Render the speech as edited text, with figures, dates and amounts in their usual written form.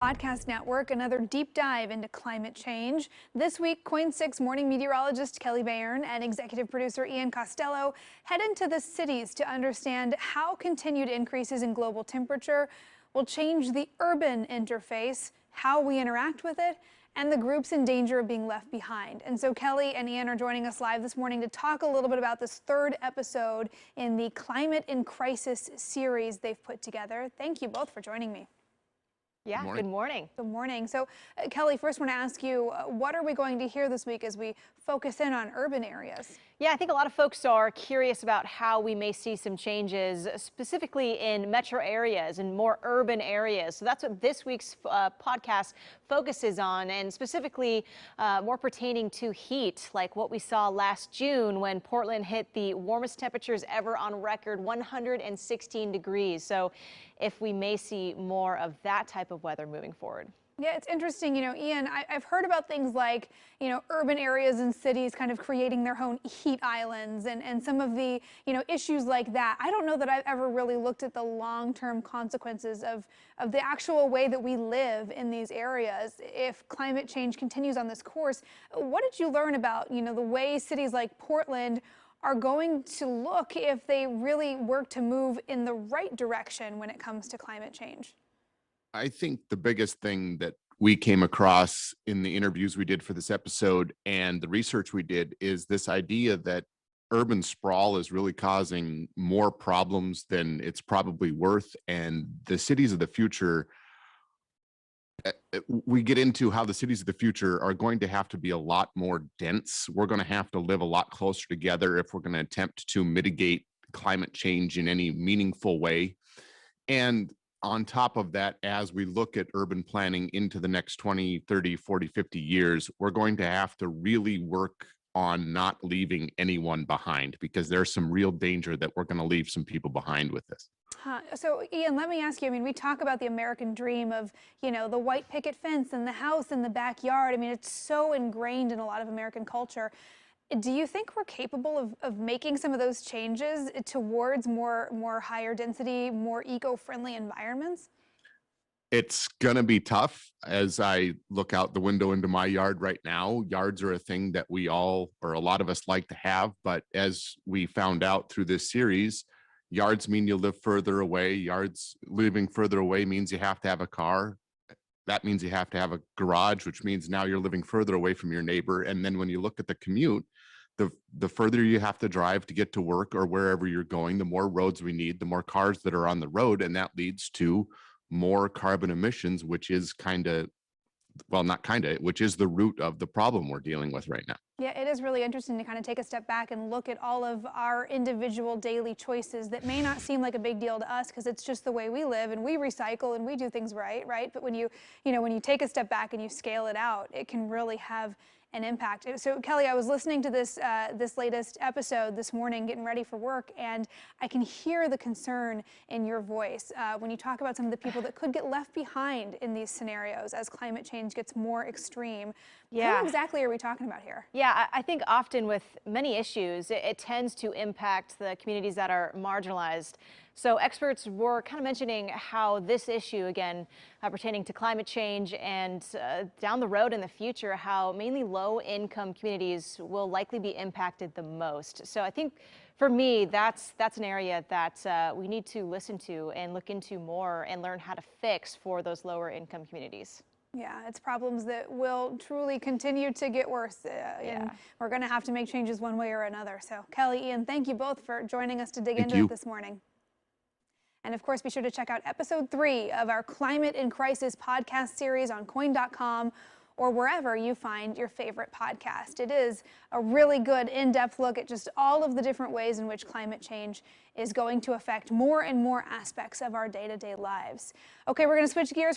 Podcast Network, another deep dive into climate change. This week, KOIN 6 morning meteorologist Kelly Bayern and executive producer Ian Costello head into the cities to understand how continued increases in global temperature will change the urban interface, how we interact with it, and the groups in danger of being left behind. And so Kelly and Ian are joining us live this morning to talk a little bit about this third episode in the Climate in Crisis series they've put together. Thank you both for joining me. Yeah, good morning. Good morning. So, Kelly, first I want to ask you, what are we going to hear this week as we focus in on urban areas? Yeah, I think a lot of folks are curious about how we may see some changes, specifically in metro areas and more urban areas. So that's what this week's podcast focuses on, and specifically more pertaining to heat, like what we saw last June when Portland hit the warmest temperatures ever on record, 116 degrees. So if we may see more of that type of weather moving forward. Yeah, it's interesting. Ian, I've heard about things like, urban areas and cities kind of creating their own heat islands and some of the, issues like that. I don't know that I've ever really looked at the long-term consequences of the actual way that we live in these areas. If climate change continues on this course, what did you learn about, the way cities like Portland are going to look if they really work to move in the right direction when it comes to climate change? I think the biggest thing that we came across in the interviews we did for this episode and the research we did is this idea that urban sprawl is really causing more problems than it's probably worth. And the cities of the future, we get into how the cities of the future are going to have to be a lot more dense. We're going to have to live a lot closer together if we're going to attempt to mitigate climate change in any meaningful way. And on top of that, as we look at urban planning into the next 20, 30, 40, 50 years, we're going to have to really work on not leaving anyone behind, because there's some real danger that we're going to leave some people behind with this. So, Ian, let me ask you, we talk about the American dream of, the white picket fence and the house in the backyard. It's so ingrained in a lot of American culture. Do you think we're capable of making some of those changes towards more higher density, more eco-friendly environments? It's going to be tough. As I look out the window into my yard right now, yards are a thing that we all, or a lot of us, like to have. But as we found out through this series, yards mean you live further away. Yards living further away means you have to have a car. That means you have to have a garage, which means now you're living further away from your neighbor. And then when you look at the commute, the further you have to drive to get to work or wherever you're going, the more roads we need, the more cars that are on the road. And that leads to more carbon emissions, which is which is the root of the problem we're dealing with right now. Yeah, it is really interesting to kind of take a step back and look at all of our individual daily choices that may not seem like a big deal to us because it's just the way we live and we recycle and we do things right? But when you take a step back and you scale it out, it can really have an impact. So Kelly, I was listening to this latest episode this morning, getting ready for work, and I can hear the concern in your voice when you talk about some of the people that could get left behind in these scenarios as climate change gets more extreme. Yeah. Who exactly are we talking about here? Yeah, I think often with many issues, it tends to impact the communities that are marginalized. So experts were kind of mentioning how this issue, again, pertaining to climate change and down the road in the future, how mainly low-income communities will likely be impacted the most. So I think for me, that's an area that we need to listen to and look into more and learn how to fix for those lower-income communities. Yeah, it's problems that will truly continue to get worse, and we're going to have to make changes one way or another. So Kelly, Ian, thank you both for joining us to dig into it this morning. And of course, be sure to check out episode 3 of our Climate in Crisis podcast series on KOIN.com or wherever you find your favorite podcast. It is a really good in-depth look at just all of the different ways in which climate change is going to affect more and more aspects of our day-to-day lives. Okay, we're going to switch gears.